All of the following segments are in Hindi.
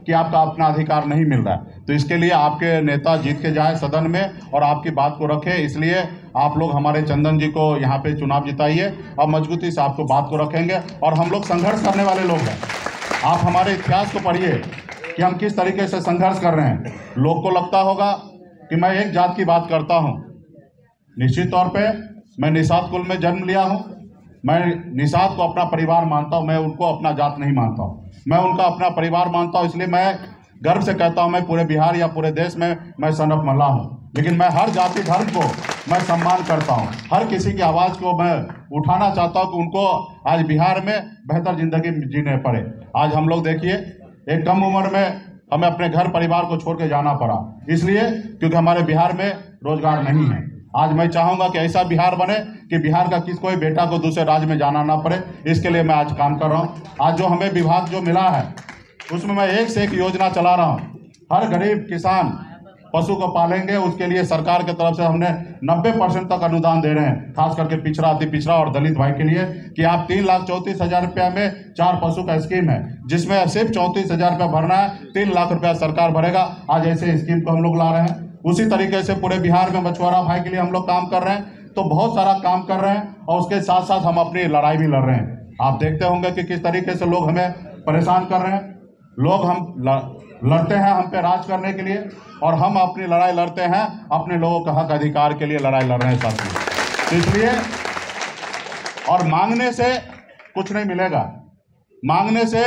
कि आपका अपना अधिकार नहीं मिल रहा है। तो इसके लिए आपके नेता जीत के जाए सदन में और आपकी बात को रखे, इसलिए आप लोग हमारे चंदन जी को यहाँ पे चुनाव जिताइए और मजबूती से आपको बात को रखेंगे। और हम लोग संघर्ष करने वाले लोग हैं। आप हमारे इतिहास को पढ़िए कि हम किस तरीके से संघर्ष कर रहे हैं। लोग को लगता होगा कि मैं एक जात की बात करता हूँ। निश्चित तौर पे मैं निषाद कुल में जन्म लिया हूँ। मैं निषाद को अपना परिवार मानता हूँ। मैं उनको अपना जात नहीं मानता हूँ, मैं उनका अपना परिवार मानता हूँ। इसलिए मैं गर्व से कहता हूँ मैं पूरे बिहार या पूरे देश में मैं सन ऑफ मल्लाह हूँ। लेकिन मैं हर जाति धर्म को मैं सम्मान करता हूँ। हर किसी की आवाज़ को मैं उठाना चाहता हूँ कि उनको आज बिहार में बेहतर जिंदगी जीने पड़े। आज हम लोग देखिए एक कम उम्र में हमें अपने घर परिवार को छोड़ के जाना पड़ा, इसलिए क्योंकि हमारे बिहार में रोजगार नहीं है। आज मैं चाहूँगा कि ऐसा बिहार बने कि बिहार का कोई बेटा को दूसरे राज्य में जाना ना पड़े। इसके लिए मैं आज काम कर रहा हूँ। आज जो हमें विभाग जो मिला है उसमें मैं एक से एक योजना चला रहा हूँ। हर गरीब किसान पशु को पालेंगे, उसके लिए सरकार की तरफ से हमने 90% तक अनुदान दे रहे हैं, खास करके पिछड़ा, अति पिछड़ा और दलित भाई के लिए, कि आप 3,34,000 रुपया में 4 पशु का स्कीम है, जिसमें सिर्फ 34,000 रुपया भरना है, 3 लाख रुपया सरकार भरेगा। आज ऐसे स्कीम को हम लोग ला रहे हैं। उसी तरीके से पूरे बिहार में मछुआरा भाई के लिए हम लोग काम कर रहे हैं। तो बहुत सारा काम कर रहे हैं और उसके साथ साथ हम अपनी लड़ाई भी लड़ रहे हैं। आप देखते होंगे कि किस तरीके से लोग हमें परेशान कर रहे हैं। लोग हम लड़ते हैं हम पे राज करने के लिए, और हम अपनी लड़ाई लड़ते हैं अपने लोगों का हक अधिकार के लिए लड़ाई लड़ रहे हैं साथियों। तो इसलिए और मांगने से कुछ नहीं मिलेगा। मांगने से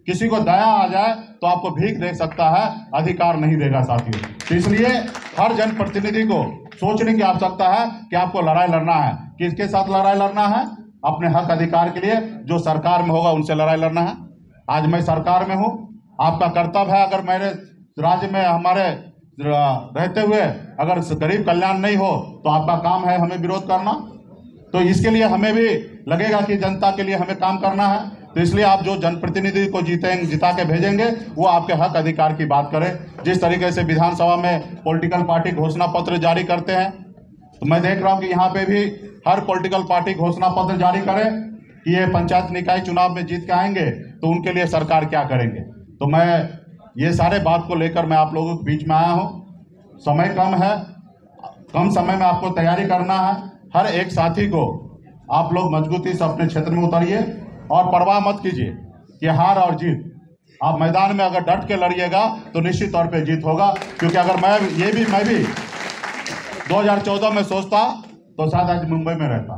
किसी को दया आ जाए तो आपको भीख दे सकता है, अधिकार नहीं देगा साथियों। तो इसलिए हर जनप्रतिनिधि को सोचने की आवश्यकता है कि आपको लड़ाई लड़ना है। किसके साथ लड़ाई लड़ना है? अपने हक अधिकार के लिए। जो सरकार में होगा उनसे लड़ाई लड़ना है। आज मैं सरकार में हूँ, आपका कर्तव्य है, अगर मेरे राज्य में हमारे रहते हुए अगर गरीब कल्याण नहीं हो तो आपका काम है हमें विरोध करना। तो इसके लिए हमें भी लगेगा कि जनता के लिए हमें काम करना है। तो इसलिए आप जो जनप्रतिनिधि को जिता के भेजेंगे वो आपके हक अधिकार की बात करें। जिस तरीके से विधानसभा में पॉलिटिकल पार्टी घोषणा पत्र जारी करते हैं, तो मैं देख रहा हूँ कि यहाँ पे भी हर पॉलिटिकल पार्टी घोषणा पत्र जारी करे कि ये पंचायत निकाय चुनाव में जीत के आएंगे तो उनके लिए सरकार क्या करेंगे। तो मैं ये सारे बात को लेकर मैं आप लोगों के बीच में आया हूँ। समय कम है, कम समय में आपको तैयारी करना है। हर एक साथी को आप लोग मजबूती से अपने क्षेत्र में उतरिए और परवाह मत कीजिए कि हार और जीत। आप मैदान में अगर डट के लड़िएगा तो निश्चित तौर पे जीत होगा। क्योंकि अगर मैं भी 2014 में सोचता तो शायद आज मुंबई में रहता।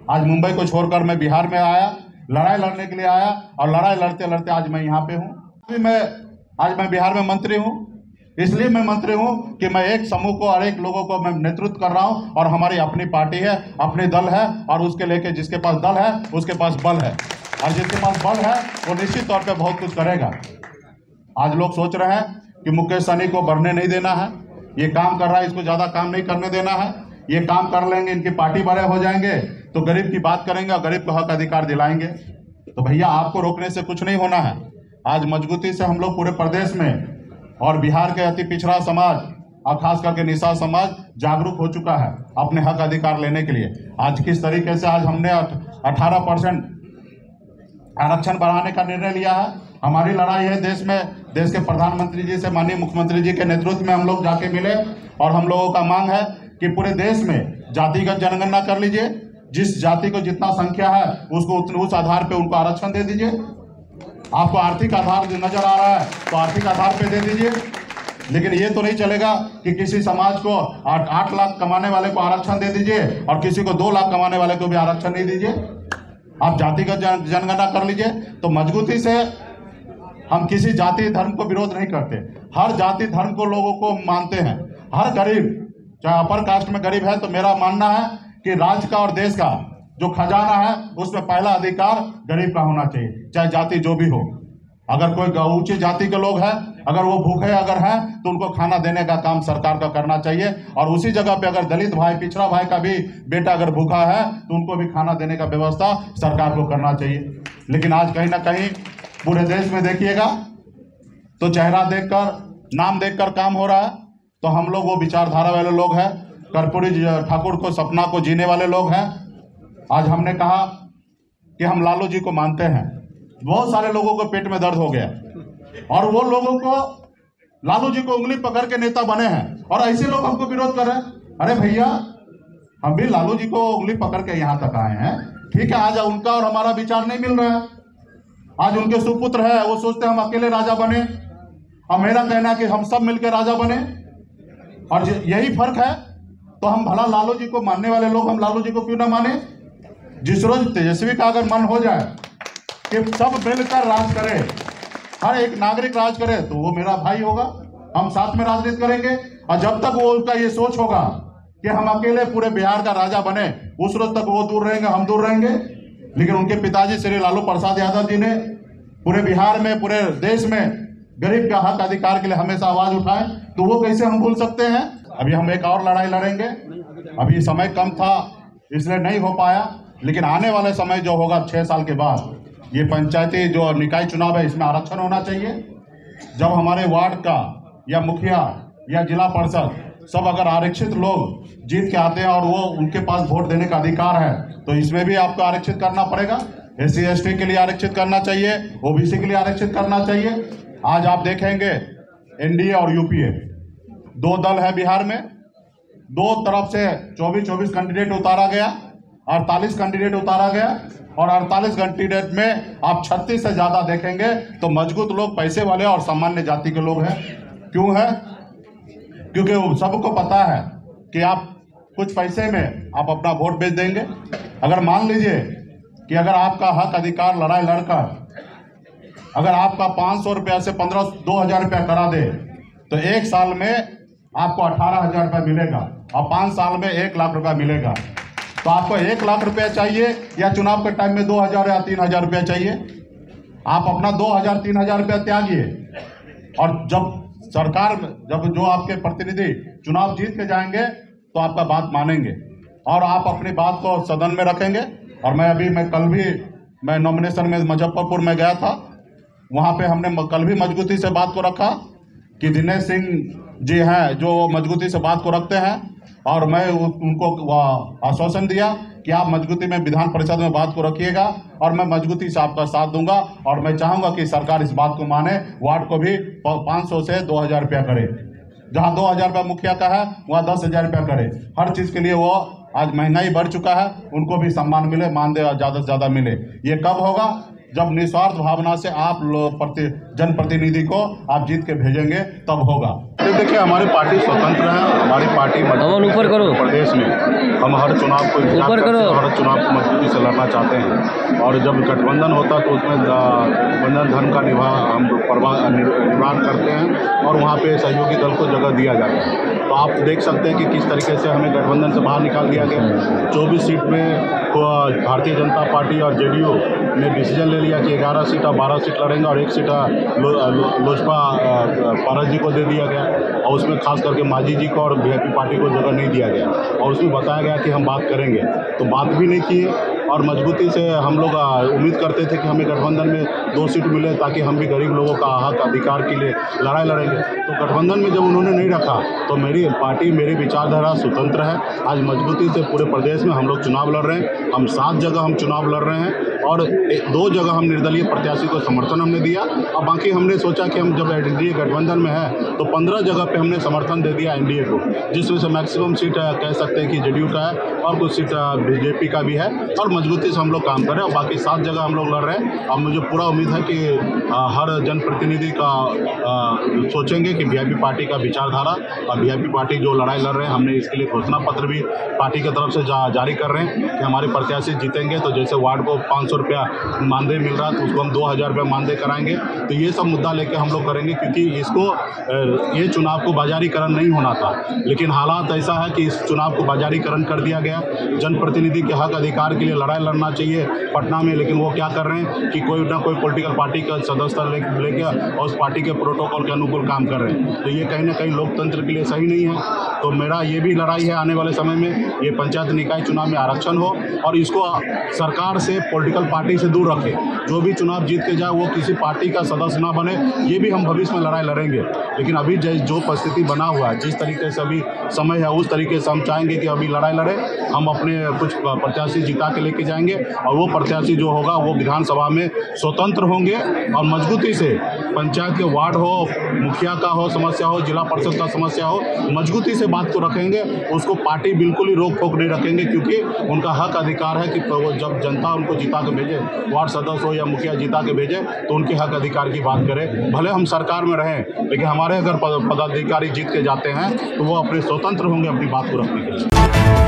आज मुंबई को छोड़कर मैं बिहार में आया, लड़ाई लड़ने के लिए आया, और लड़ाई लड़ते लड़ते आज मैं यहाँ पे हूँ। आज मैं बिहार में मंत्री हूँ। इसलिए मैं मंत्री हूँ कि मैं एक समूह को और एक लोगों को मैं नेतृत्व कर रहा हूँ, और हमारी अपनी पार्टी है, अपनी दल है, और उसके लेके जिसके पास दल है उसके पास बल है, और जिसके पास बल है वो निश्चित तौर पे बहुत कुछ करेगा। आज लोग सोच रहे हैं कि मुकेश सहनी को बढ़ने नहीं देना है, ये काम कर रहा है, इसको ज़्यादा काम नहीं करने देना है, ये काम कर लेंगे इनकी पार्टी बड़े हो जाएंगे तो गरीब की बात करेंगे और गरीब को हक अधिकार दिलाएंगे। तो भैया आपको रोकने से कुछ नहीं होना है। आज मजबूती से हम लोग पूरे प्रदेश में और बिहार के अति पिछड़ा समाज और खास करके निषाद समाज जागरूक हो चुका है अपने हक अधिकार लेने के लिए। आज किस तरीके से आज हमने 18% आरक्षण बढ़ाने का निर्णय लिया है। हमारी लड़ाई है देश में, देश के प्रधानमंत्री जी से, माननीय मुख्यमंत्री जी के नेतृत्व में हम लोग जाके मिले, और हम लोगों का मांग है कि पूरे देश में जातिगत जनगणना कर लीजिए। जिस जाति को जितना संख्या है उसको उस आधार पे उनको आरक्षण दे दीजिए। आपको आर्थिक आधार नजर आ रहा है तो आर्थिक आधार पे दे दीजिए। लेकिन ये तो नहीं चलेगा कि किसी समाज को 8 लाख कमाने वाले को आरक्षण दे दीजिए और किसी को 2 लाख कमाने वाले को भी आरक्षण नहीं दीजिए। आप जातिगत जनगणना कर लीजिए। तो मजबूती से हम किसी जाति धर्म को विरोध नहीं करते, हर जाति धर्म को लोगों को मानते हैं। हर गरीब, चाहे अपर कास्ट में गरीब है, तो मेरा मानना है कि राज्य का और देश का जो खजाना है उसमें पहला अधिकार गरीब का होना चाहिए, चाहे जाति जो भी हो। अगर कोई ऊंची जाति के लोग हैं, अगर वो भूखे अगर हैं तो उनको खाना देने का काम सरकार का करना चाहिए। और उसी जगह पे अगर दलित भाई, पिछड़ा भाई का भी बेटा अगर भूखा है तो उनको भी खाना देने का व्यवस्था सरकार को करना चाहिए। लेकिन आज कहीं ना कहीं पूरे देश में देखिएगा तो चेहरा देखकर, नाम देखकर काम हो रहा है। तो हम लोग वो विचारधारा वाले लोग हैं, कर्पूरी ठाकुर को सपना को जीने वाले लोग हैं। आज हमने कहा कि हम लालू जी को मानते हैं। बहुत सारे लोगों को पेट में दर्द हो गया, और वो लोगों को लालू जी को उंगली पकड़ के नेता बने हैं और ऐसे लोग हमको विरोध कर रहे हैं। अरे भैया, हम भी लालू जी को उंगली पकड़ के यहाँ तक आए हैं, ठीक है। आज उनका और हमारा विचार नहीं मिल रहा है। आज उनके सुपुत्र है, वो सोचते हैं हम अकेले राजा बने, और मेरा कहना है कि हम सब मिलकर राजा बने, और यही फर्क है। तो हम भला लालू जी को मानने वाले लोग हम लालू जी को क्यों ना माने? जिस रोज तेजस्वी का अगर मन हो जाए कि सब मिलकर राज करे, हर एक नागरिक राज करे, तो वो मेरा भाई होगा, हम साथ में राजनीति करेंगे। और जब तक वो उनका ये सोच होगा कि हम अकेले पूरे बिहार का राजा बने, उस रोज तक वो दूर रहेंगे, हम दूर रहेंगे। लेकिन उनके पिताजी श्री लालू प्रसाद यादव जी ने पूरे बिहार में, पूरे देश में गरीब का हक अधिकार के लिए हमेशा आवाज उठाए, तो वो कैसे हम भूल सकते हैं? अभी हम एक और लड़ाई लड़ेंगे। अभी समय कम था इसलिए नहीं हो पाया, लेकिन आने वाले समय जो होगा 6 साल के बाद, ये पंचायती जो निकाय चुनाव है इसमें आरक्षण होना चाहिए। जब हमारे वार्ड का या मुखिया या जिला परिषद सब अगर आरक्षित लोग जीत के आते हैं और वो उनके पास वोट देने का अधिकार है, तो इसमें भी आपको आरक्षित करना पड़ेगा। SC ST के लिए आरक्षित करना चाहिए, OBC के लिए आरक्षित करना चाहिए। आज आप देखेंगे NDA और UPA 2 दल है बिहार में, 2 तरफ से 24 कैंडिडेट उतारा गया, 48 कैंडिडेट उतारा गया, और 48 कैंडिडेट में आप 36 से ज्यादा देखेंगे तो मजबूत लोग, पैसे वाले और सामान्य जाति के लोग हैं। क्यों है? क्योंकि सबको पता है कि आप कुछ पैसे में आप अपना वोट बेच देंगे। अगर मान लीजिए कि अगर आपका हक अधिकार लड़ाई लड़कर अगर आपका 500 रुपया से 2000 रुपया करा दे, तो 1 साल में आपको 18,000 रुपया मिलेगा और 5 साल में 1 लाख रुपया मिलेगा। तो आपको 1 लाख रुपया चाहिए या चुनाव के टाइम में 2000 या 3000 रुपया चाहिए? आप अपना 2000-3000 रुपया त्यागिए, और जब सरकार, जब जो आपके प्रतिनिधि चुनाव जीत के जाएंगे तो आपका बात मानेंगे और आप अपनी बात को सदन में रखेंगे। और मैं कल भी नॉमिनेशन में मुजफ्फरपुर में गया था, वहां पे हमने कल भी मजबूती से बात को रखा कि दिनेश सिंह जी हैं जो मजबूती से बात को रखते हैं, और मैं उनको आश्वासन दिया कि आप मजबूती में विधान परिषद में बात को रखिएगा और मैं मजबूती से आपका साथ दूंगा, और मैं चाहूंगा कि सरकार इस बात को माने, वार्ड को भी 500 से 2000 रुपया करे। जहां 2000 रुपया मुखिया का है वहां 10,000 रुपया करे। हर चीज के लिए वो, आज महंगाई बढ़ चुका है, उनको भी सम्मान मिले, मानदेय ज्यादा से ज्यादा मिले। ये कब होगा? जब निस्वार्थ भावना से आप जनप्रतिनिधि को आप जीत के भेजेंगे, तब होगा। तो देखिए, हमारी पार्टी स्वतंत्र है, हमारी पार्टी ऊपर करो प्रदेश में हम हर चुनाव को हर चुनाव को मजबूती से लड़ना चाहते हैं, और जब गठबंधन होता तो उसमें बंधन धन का हम निर्माण करते हैं और वहाँ पे सहयोगी दल को जगह दिया जाता है। तो आप देख सकते हैं कि किस तरीके से हमें गठबंधन से बाहर निकाल दिया गया। 24 सीट में भारतीय जनता पार्टी और JDU ने डिसीजन ले लिया कि 11 सीट और 12 सीट लड़ेंगे, और 1 सीट लोजपा पारस जी को दे दिया गया, और उसमें खास करके मांझी जी को और VIP पार्टी को जगह नहीं दिया गया, और उसमें बताया गया कि हम बात करेंगे, तो बात भी नहीं की। और मजबूती से हम लोग उम्मीद करते थे कि हमें गठबंधन में 2 सीट मिले ताकि हम भी गरीब लोगों का हक अधिकार के लिए लड़ाई लड़ेंगे। तो गठबंधन में जब उन्होंने नहीं रखा तो मेरी पार्टी, मेरी विचारधारा स्वतंत्र है। आज मजबूती से पूरे प्रदेश में हम लोग चुनाव लड़ रहे हैं। हम 7 जगह हम चुनाव लड़ रहे हैं, और 2 जगह हम निर्दलीय प्रत्याशी को समर्थन हमने दिया, और बाकी हमने सोचा कि हम जब NDA गठबंधन में है तो 15 जगह पे हमने समर्थन दे दिया NDA को, जिसमें से मैक्सिमम सीट कह सकते हैं कि JDU का है और कुछ सीट BJP का भी है, और मजबूती से हम लोग काम कर रहे हैं। और बाकी 7 जगह हम लोग लड़ रहे हैं। अब मुझे पूरा उम्मीद है कि हर जनप्रतिनिधि का सोचेंगे कि VIP पार्टी का विचारधारा और VIP पार्टी जो लड़ाई लड़ रहे हैं, हमने इसके लिए घोषणा पत्र भी पार्टी की तरफ से जारी कर रहे हैं कि हमारे प्रत्याशी जीतेंगे तो जैसे वार्ड को 500 रुपया मानदेय मिल रहा है तो उसको हम 2000 रुपया मानदेय कराएंगे। तो ये सब मुद्दा लेके हम लोग करेंगे, क्योंकि इसको ये चुनाव को बाजारीकरण नहीं होना था, लेकिन हालात ऐसा है कि इस चुनाव को बाजारीकरण कर दिया गया। जनप्रतिनिधि के हक अधिकार के लिए लड़ाई लड़ना चाहिए पटना में, लेकिन वो क्या कर रहे हैं कि कोई ना कोई पॉलिटिकल पार्टी का सदस्य लेके और उस पार्टी के प्रोटोकॉल के अनुकूल काम कर रहे हैं। तो ये कहीं ना कहीं लोकतंत्र के लिए सही नहीं है। तो मेरा ये भी लड़ाई है आने वाले समय में, ये पंचायत निकाय चुनाव में आरक्षण हो, और इसको सरकार से, पॉलिटिकल पार्टी से दूर रखे। जो भी चुनाव जीत के जाए वो किसी पार्टी का सदस्य ना बने, ये भी हम भविष्य में लड़ाई लड़ेंगे। लेकिन अभी जो परिस्थिति बना हुआ है, जिस तरीके से अभी समय है, उस तरीके से हम चाहेंगे कि अभी लड़ाई लड़े। हम अपने कुछ प्रत्याशी जिता के लेके जाएंगे और वो प्रत्याशी जो होगा वो विधानसभा में स्वतंत्र होंगे और मजबूती से पंचायत के वार्ड हो, मुखिया का हो समस्या हो, जिला परिषद का समस्या हो, मजबूती से बात को रखेंगे। उसको पार्टी बिल्कुल ही रोक टोक नहीं रखेंगे, क्योंकि उनका हक अधिकार है कि वो जब जनता उनको जिता के भेजे, वार्ड सदस्य हो या मुखिया जिता के भेजे, तो उनके हक अधिकार की बात करें। भले हम सरकार में रहें, लेकिन हमारे अगर पदाधिकारी जीत के जाते हैं तो वो अपने स्वतंत्र होंगे अपनी बात को रखने के लिए।